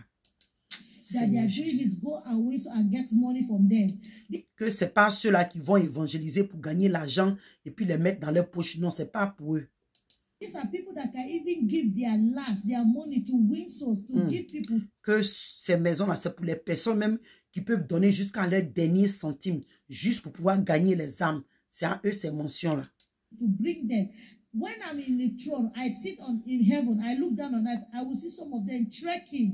Que c'est pas ceux-là qui vont évangéliser pour gagner l'argent et puis les mettre dans leur poche. Non, c'est pas pour eux. Que ces maisons-là, c'est pour les personnes même qui peuvent donner jusqu'à leur dernier centime, juste pour pouvoir gagner les âmes. C'est à eux ces mentions-là. When I'm in the throne, I sit in heaven, I look down on earth, I will see some of them trekking.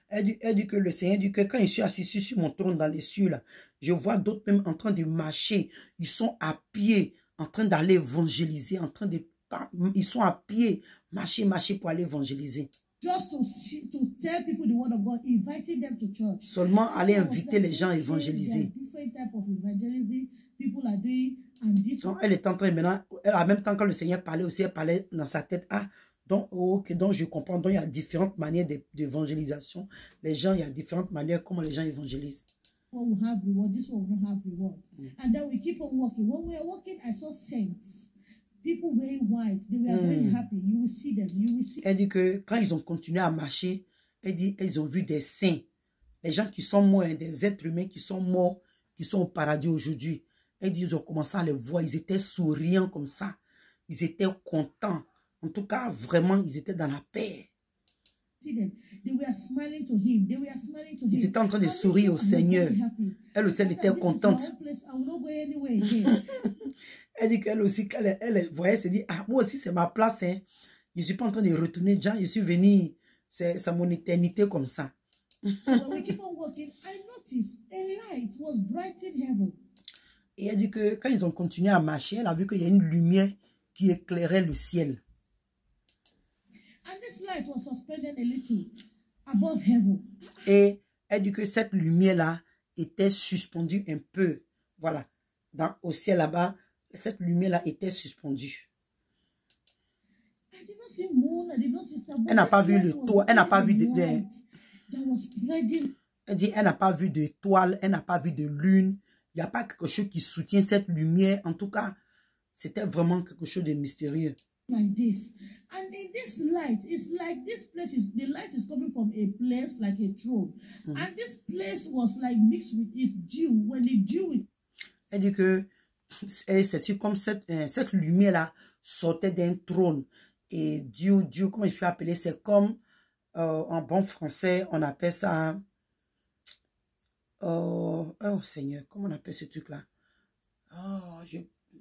Elle dit que le Seigneur dit que quand je suis assis sur mon trône dans les cieux, là, je vois d'autres même en train de marcher. Ils sont à pied, en train d'aller évangéliser, ils sont à pied, marcher pour aller évangéliser. Just to tell people the word of God, inviting them to church. Seulement aller inviter les gens à évangéliser. Different type of evangelism people are doing. Donc, elle est en train maintenant, en même temps quand le Seigneur parlait aussi, elle parlait dans sa tête, donc je comprends, donc il y a différentes manières d'évangélisation. Les gens, il y a différentes manières comment les gens évangélisent. One will have reward, this one will not have reward. And then we keep on walking. When we are walking, I saw saints. People wearing white, they were very happy. You will see them, you will see. Elle dit que quand ils ont continué à marcher, elle dit, ils ont vu des saints. Les gens qui sont morts, des êtres humains qui sont morts, qui sont au paradis aujourd'hui. Elle dit, ils ont commencé à les voir, ils étaient souriants comme ça. Ils étaient contents. En tout cas, vraiment, ils étaient dans la paix. Ils étaient en train de sourire au Seigneur. Elle aussi, elle était contente. Elle dit qu'elle aussi, quand elle voyait, elle se dit, ah, moi aussi, c'est ma place. Hein. Je ne suis pas en train de retourner déjà, je suis venue, c'est mon éternité comme ça. So when we keep on walking, I noticed a light was bright in heaven. Et elle dit que quand ils ont continué à marcher, elle a vu qu'il y a une lumière qui éclairait le ciel. And this light was suspended a little above heaven. Et elle dit que cette lumière-là était suspendue un peu. Voilà. Au ciel là-bas, cette lumière-là était suspendue. I did not see moon, I did not see star. Elle n'a pas vu le toit, elle n'a pas vu de... That was spreading. Elle dit, elle n'a pas vu d'étoile, elle n'a pas vu de lune. Il n'y a pas quelque chose qui soutient cette lumière. En tout cas, c'était vraiment quelque chose de mystérieux. Like this. And in this light, it's like this place is, the light is coming from a place like a throne. And this place was like mixed with its dew. When the dew... Elle dit que c'est comme cette lumière-là sortait d'un trône. Et Dieu, comment je peux appeler, c'est comme, en bon français, on appelle ça... oh Seigneur, comment on appelle ce truc-là? Oh,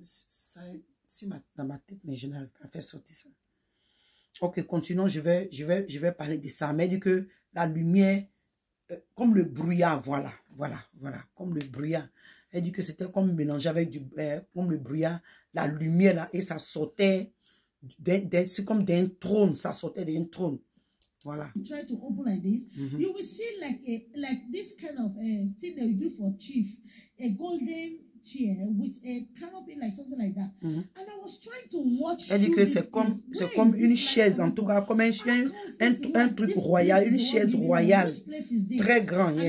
ça dans ma tête, mais je n'arrive pas à faire sortir ça. Ok, continuons, je vais parler de ça. Mais elle dit que la lumière, comme le brouillard, voilà, comme le brouillard. Elle dit que c'était comme mélangé avec comme le brouillard, la lumière là, et ça sortait, c'est comme d'un trône, ça sortait d'un trône. Voilà. Try to open like this. You will see like this kind of thing they do for chief, a golden chair with a canopy like something like that. And I was trying to watch. Elle dit que c'est comme une chaise, en tout cas comme un truc royal, une chaise royale, très grande.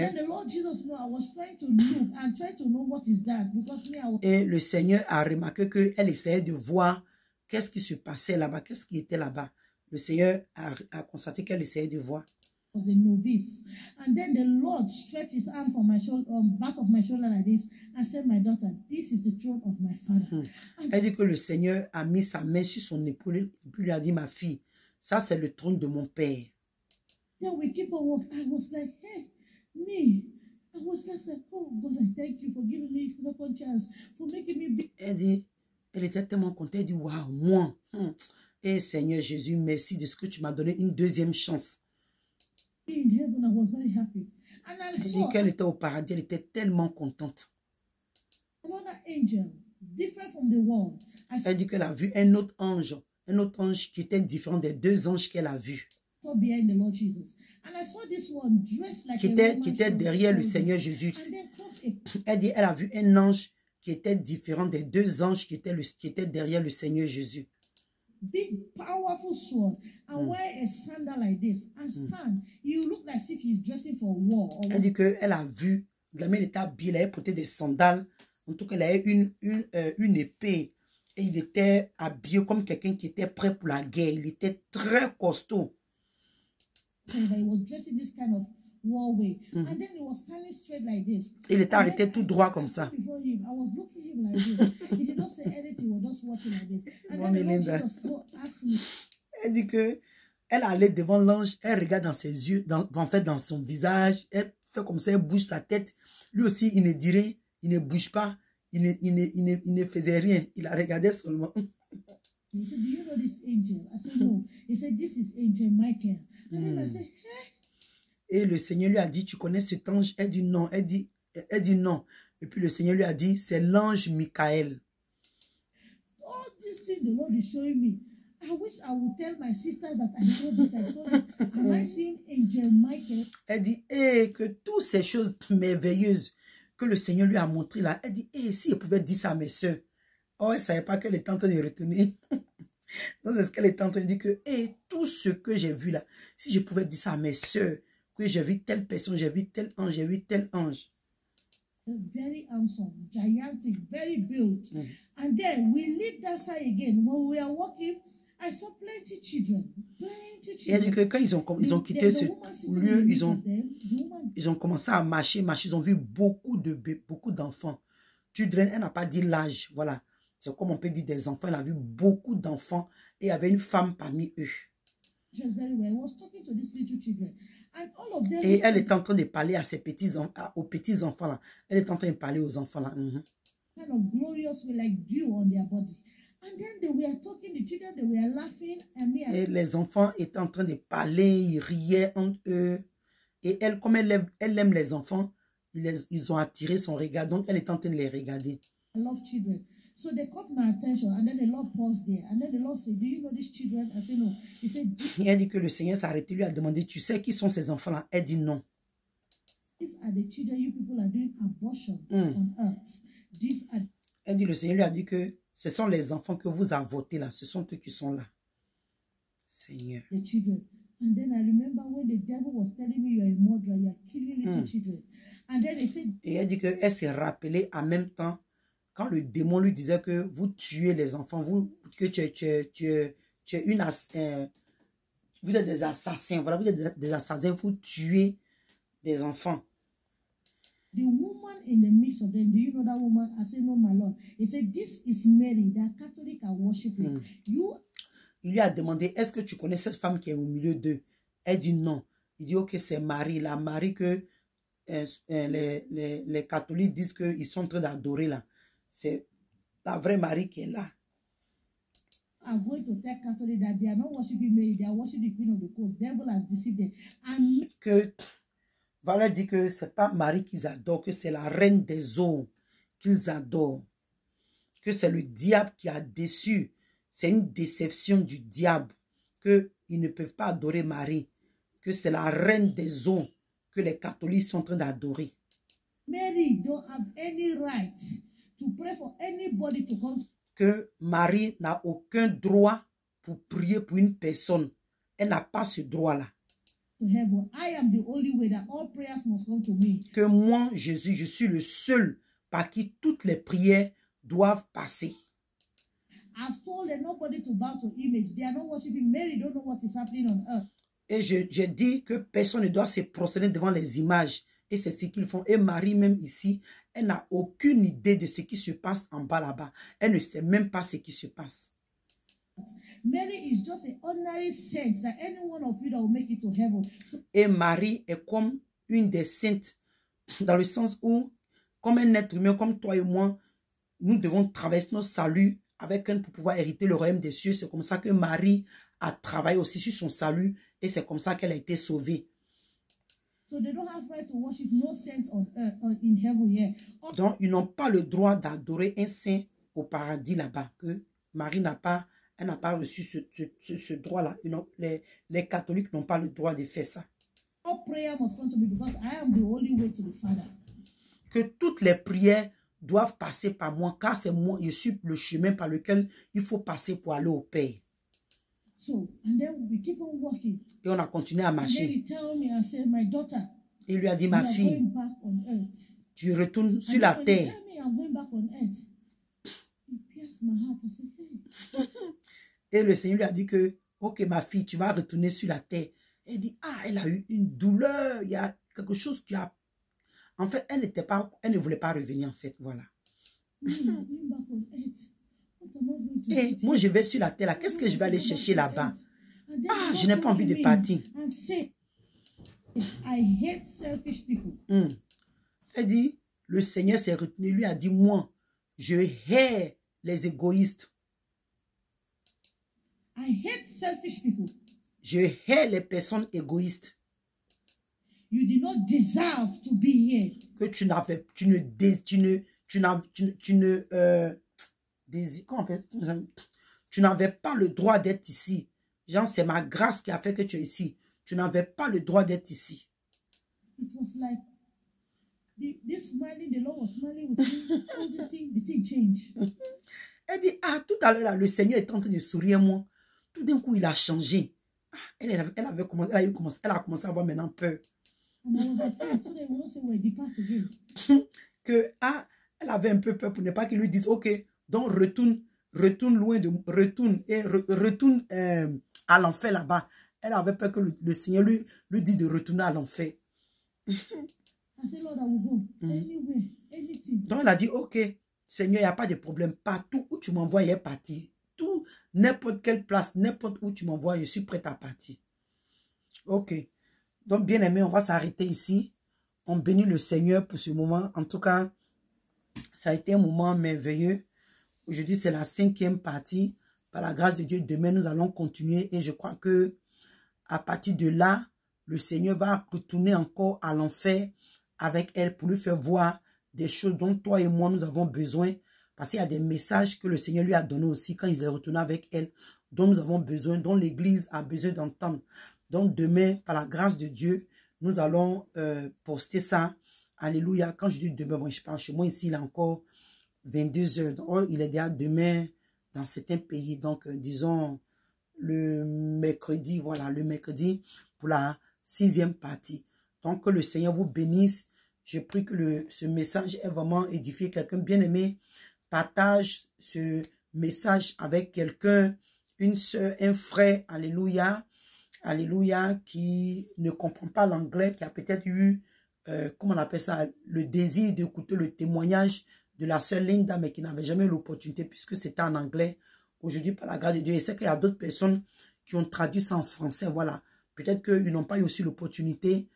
Et le Seigneur a remarqué qu'elle essayait de voir qu'est-ce qui se passait là-bas, qu'est-ce qui était là-bas. Le Seigneur a constaté qu'elle essayait de voir. Was a novice, and then the Lord stretched His hand from my shoulder, back of my shoulder like this, and said, "My daughter, this is the throne of my father." Elle dit que le Seigneur a mis sa main sur son épaule et puis lui a dit, ma fille, ça c'est le trône de mon père. Then we keep on walking. I was like, hey, me. I was just like, oh God, I thank you for giving me a second chance, for making me big. Elle dit, elle était tellement contente. Elle dit, waouh, moi. Et Seigneur Jésus, merci de ce que tu m'as donné une deuxième chance. In heaven, I was very happy. And I Elle dit saw qu'elle était au paradis, elle était tellement contente. another angel, different from the world. Elle dit qu'elle a vu un autre ange qui était différent des deux anges qu'elle a vus. Behind the Lord Jesus. And I saw this one dressed like Qui était derrière le Seigneur Jésus. Elle dit, elle a vu un ange qui était différent des deux anges qui étaient derrière le Seigneur Jésus. Big powerful sword and wear a sandal like this and stand. You look like if he's dressing for war. Elle dit qu'elle a vu, la main était habillée, elle avait porté des sandales. En tout cas, elle avait une épée. Et il était habillé comme quelqu'un qui était prêt pour la guerre. Il était très costaud. So he was dressing this kind of war way. And then he was standing straight like this. Il était arrêté tout droit comme ça. Before him, I was looking at him like this. He did not say anything. He was just watching like this. And then the Lord Jesus asked me. Elle dit que elle allait devant l'ange, elle regarde dans ses yeux, en fait dans son visage, elle fait comme ça, elle bouge sa tête. Lui aussi, il ne dirait, il ne bouge pas, il ne faisait rien. Il la regardait seulement. He said, do you know this angel? I said, no. He said, this is Angel Michael. And then I said, hey. Et le Seigneur lui a dit, tu connais cet ange? Elle dit non. Elle dit non. Et puis le Seigneur lui a dit, c'est l'ange Michael. All this thing the Lord is showing me. I wish I would tell my sisters that I know this, I saw this. Am I seeing Angel Michael? Elle dit, que toutes ces choses merveilleuses que le Seigneur lui a montrées là, elle dit, si elle pouvait dire ça à mes soeurs. Oh, elle ne savait pas qu'elle était en train de retourner. Donc, c'est ce qu'elle était en train de dire que, tout ce que j'ai vu là, si je pouvais dire ça à mes soeurs, que j'ai vu telle personne, j'ai vu tel ange, j'ai vu tel ange. Very handsome, gigantic, very built. And then we leave that side again. When we are walking, I saw plenty children. Et elle dit que quand ils ont quitté ce lieu, ils ont commencé à marcher. Ils ont vu beaucoup d'enfants. Children, elle n'a pas dit l'âge, voilà. C'est comme on peut dire des enfants. Elle a vu beaucoup d'enfants et il y avait une femme parmi eux. Et elle est en train de parler à aux petits enfants là. Elle est en train de parler aux enfants là. kind of glorious way, like dew on their body. And then they were talking, the children, they were laughing. Et les enfants étaient en train de parler, ils riaient entre eux. Et elle, comme elle aime les enfants, ils ont attiré son regard. Donc, elle est en train de les regarder. I love children. So they caught my attention, and then the Lord paused there. And then the Lord said, do you know these children? I said, no. He said, il a dit que le Seigneur s'est arrêté, lui a demandé, tu sais qui sont ces enfants-là? Elle dit non. these are the children you people are doing abortion on earth. These are... Elle dit, le Seigneur lui a dit que ce sont les enfants que vous avortez là. Ce sont eux qui sont là. Seigneur. The children. And then I remember when the devil was telling me you are a murderer, you are killing little children. And then they said... Et elle dit qu'elle s'est rappelée en même temps quand le démon lui disait que vous tuez les enfants, que tu es une... vous êtes des assassins, voilà, vous êtes des assassins, vous tuez des enfants. The woman in the midst of them, do you know that woman? I said, no, my Lord. He said, this is Mary, that Catholic are worshiping. Il lui a demandé, est-ce que tu connais cette femme qui est au milieu d'eux? Elle dit non. Il dit, ok, c'est Marie, la Marie que les catholiques disent qu'ils sont en train d'adorer là. C'est la vraie Marie qui est là. I'm going to tell Catholic that they are not worshiping Mary, they are worshiping the Queen of the Coast. Devil has deceived them. And que Valère dit que c'est pas Marie qu'ils adorent, que c'est la reine des eaux qu'ils adorent. Que c'est le diable qui a déçu. C'est une déception du diable. Qu'ils ne peuvent pas adorer Marie. Que c'est la reine des eaux que les catholiques sont en train d'adorer. Mary don't have any right to pray for anybody to come. Que Marie n'a aucun droit pour prier pour une personne. Elle n'a pas ce droit-là. To heaven. I am the only way that all prayers must come to me. Que moi, Jésus, je suis le seul par qui toutes les prières doivent passer. I've told them nobody to bow to image. They are not worshiping Mary. Don't know what is happening on earth. Et je dis que personne ne doit se prosterner devant les images. Et c'est ce qu'ils font. Et Marie, même ici, elle n'a aucune idée de ce qui se passe en bas là-bas. Elle ne sait même pas ce qui se passe. Mary is just an ordinary saint that any one of you that will make it to heaven. So, et Marie est comme une des saintes, dans le sens où, comme un être humain, comme toi et moi, nous devons traverser notre salut avec elle pour pouvoir hériter le royaume des cieux. C'est comme ça que Marie a travaillé aussi sur son salut et c'est comme ça qu'elle a été sauvée. so they don't have right to worship no saint on earth or in heaven here. Donc, ils n'ont pas le droit d'adorer un saint au paradis là-bas. Que Marie n'a pas, elle n'a pas reçu ce droit-là. Les catholiques n'ont pas le droit de faire ça. All prayer must come to me because I am the only way to the Father. Que toutes les prières doivent passer par moi, car c'est moi, je suis le chemin par lequel il faut passer pour aller au Père. So, and then we keep on walking. Et on a continué à And then marcher. he tell me, I said, my daughter, Il lui a dit, you ma are fille, going back on earth. tu retournes sur And la then when he terre. tell me I'm going back on earth, it pierced my heart. I said, hey. Et le Seigneur lui a dit que, ok, ma fille, tu vas retourner sur la terre. Elle dit, ah, elle a eu une douleur, il y a quelque chose qui a... En fait, elle ne voulait pas revenir, en fait, voilà. Et moi, je vais sur la terre, là. Qu'est-ce que je vais aller chercher là-bas? Ah, je n'ai pas envie de partir. Elle dit, le Seigneur s'est retenu, lui a dit, moi, je hais les égoïstes. Je hais les personnes égoïstes. You did not deserve to be here. Que tu n'avais pas le droit d'être ici. Genre, c'est ma grâce qui a fait que tu es ici. Tu n'avais pas le droit d'être ici. It was like this smiling, the Lord was smiling with me. All this thing, the thing changed. Elle dit, ah, tout à l'heure, le Seigneur est en train de sourire, moi. Tout d'un coup, il a changé. Ah, elle a commencé à avoir maintenant peur. And I was afraid, so they will not say, well, depart again. Que, ah, elle avait un peu peur pour ne pas qu'il lui dise, ok, donc retourne à l'enfer là-bas. Elle avait peur que le Seigneur lui dise de retourner à l'enfer. I said, Lord, I will go. Anywhere, anything. Donc elle a dit, ok, Seigneur, il n'y a pas de problème. Partout où tu m'envoies, il est parti. Tout, n'importe quelle place, n'importe où tu m'envoies, je suis prête à partir. Ok. Donc, bien aimé, on va s'arrêter ici. On bénit le Seigneur pour ce moment. En tout cas, Ça a été un moment merveilleux. Aujourd'hui, c'est la 5e partie. Par la grâce de Dieu, demain, nous allons continuer. Et je crois que à partir de là, le Seigneur va retourner encore à l'enfer avec elle pour lui faire voir des choses dont toi et moi, nous avons besoin. Parce qu'il y a des messages que le Seigneur lui a donnés aussi quand il est retourné avec elle, dont nous avons besoin, dont l'Église a besoin d'entendre. Donc demain, par la grâce de Dieu, nous allons poster ça. Alléluia. Quand je dis demain, bon, je parle chez moi ici, il est encore 22 heures. Oh, il est déjà demain dans certains pays. Donc, disons, le mercredi, voilà, le mercredi pour la 6e partie. Donc, que le Seigneur vous bénisse. Je prie que ce message ait vraiment édifié quelqu'un bien-aimé. Partage ce message avec quelqu'un, une soeur, un frère, alléluia, alléluia, qui ne comprend pas l'anglais, qui a peut-être eu, comment on appelle ça, le désir d'écouter le témoignage de la sœur Linda, mais qui n'avait jamais eu l'opportunité puisque c'était en anglais. Aujourd'hui, par la grâce de Dieu, et c'est qu'il y a d'autres personnes qui ont traduit ça en français, voilà. Peut-être qu'ils n'ont pas eu aussi l'opportunité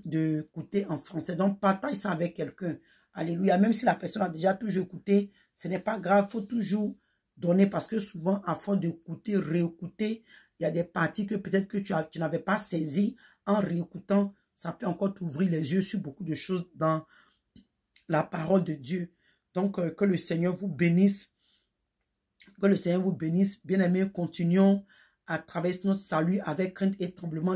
d'écouter en français. Donc, partage ça avec quelqu'un. Alléluia. Même si la personne a déjà toujours écouté, ce n'est pas grave. Il faut toujours donner parce que souvent, à force d'écouter, réécouter, il y a des parties que peut-être que tu n'avais pas saisies. En réécoutant, ça peut encore t'ouvrir les yeux sur beaucoup de choses dans la parole de Dieu. Donc, que le Seigneur vous bénisse. Que le Seigneur vous bénisse. Bien-aimés, continuons à traverser notre salut avec crainte et tremblement.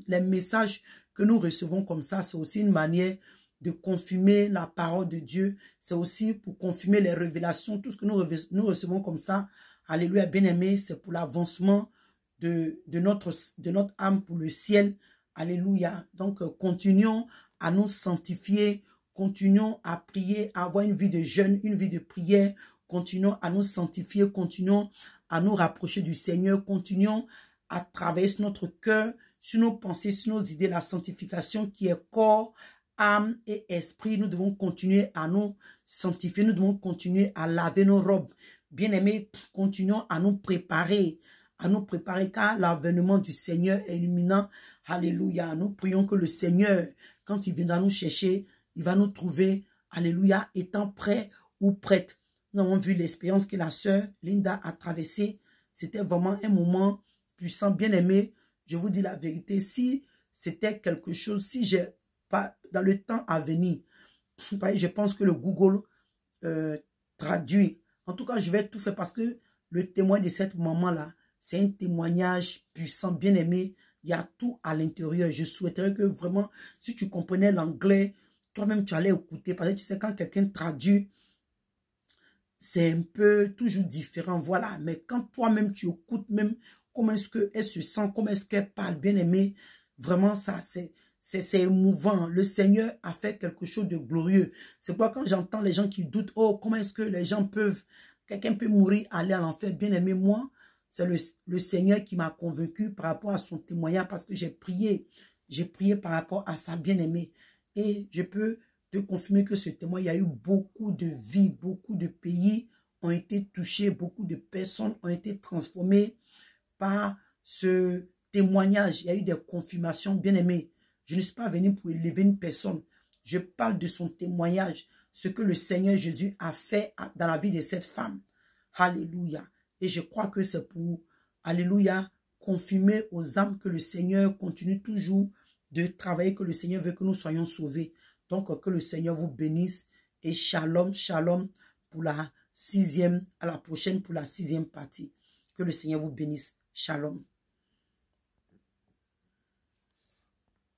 Les messages que nous recevons comme ça, c'est aussi une manière de confirmer la parole de Dieu. C'est aussi pour confirmer les révélations. Tout ce que nous recevons comme ça, alléluia, bien-aimés, c'est pour l'avancement de notre âme pour le ciel. Alléluia. Donc, continuons à nous sanctifier. Continuons à prier, à avoir une vie de jeûne, une vie de prière. Continuons à nous sanctifier, continuons à nous rapprocher du Seigneur, continuons à traverser notre cœur, sur nos pensées, sur nos idées, la sanctification qui est corps, âme et esprit. Nous devons continuer à nous sanctifier, nous devons continuer à laver nos robes. Bien-aimés, continuons à nous préparer car l'avènement du Seigneur est imminent. Alléluia. Nous prions que le Seigneur, quand il viendra nous chercher, il va nous trouver, alléluia, étant prêt ou prête. Nous avons vu l'expérience que la sœur Linda a traversée. C'était vraiment un moment puissant, bien aimé. Je vous dis la vérité, si c'était quelque chose, si j'ai pas, dans le temps à venir, je pense que le Google traduit. En tout cas, je vais tout faire parce que le témoin de cette maman-là, c'est un témoignage puissant, bien aimé. Il y a tout à l'intérieur. Je souhaiterais que vraiment, si tu comprenais l'anglais, toi-même, tu allais écouter. Parce que tu sais, quand quelqu'un traduit, c'est un peu toujours différent, voilà. Mais quand toi-même, tu écoutes même comment est-ce qu'elle se sent, comment est-ce qu'elle parle, bien aimé, vraiment, ça, c'est émouvant. Le Seigneur a fait quelque chose de glorieux. C'est pourquoi quand j'entends les gens qui doutent, oh, comment est-ce que les gens peuvent, quelqu'un peut mourir, aller à l'enfer, bien aimé, moi, c'est le Seigneur qui m'a convaincu par rapport à son témoignage, parce que j'ai prié par rapport à sa bien-aimée. Et je peux te confirmer que ce témoin, il y a eu beaucoup de vies, beaucoup de pays ont été touchés, beaucoup de personnes ont été transformées par ce témoignage. Il y a eu des confirmations, bien aimées. Je ne suis pas venu pour élever une personne. Je parle de son témoignage, ce que le Seigneur Jésus a fait dans la vie de cette femme. Alléluia. Et je crois que c'est pour, alléluia, confirmer aux âmes que le Seigneur continue toujours de travailler, que le Seigneur veut que nous soyons sauvés. Donc, que le Seigneur vous bénisse et shalom, shalom pour la 6e, à la prochaine pour la 6e partie. Que le Seigneur vous bénisse. Shalom.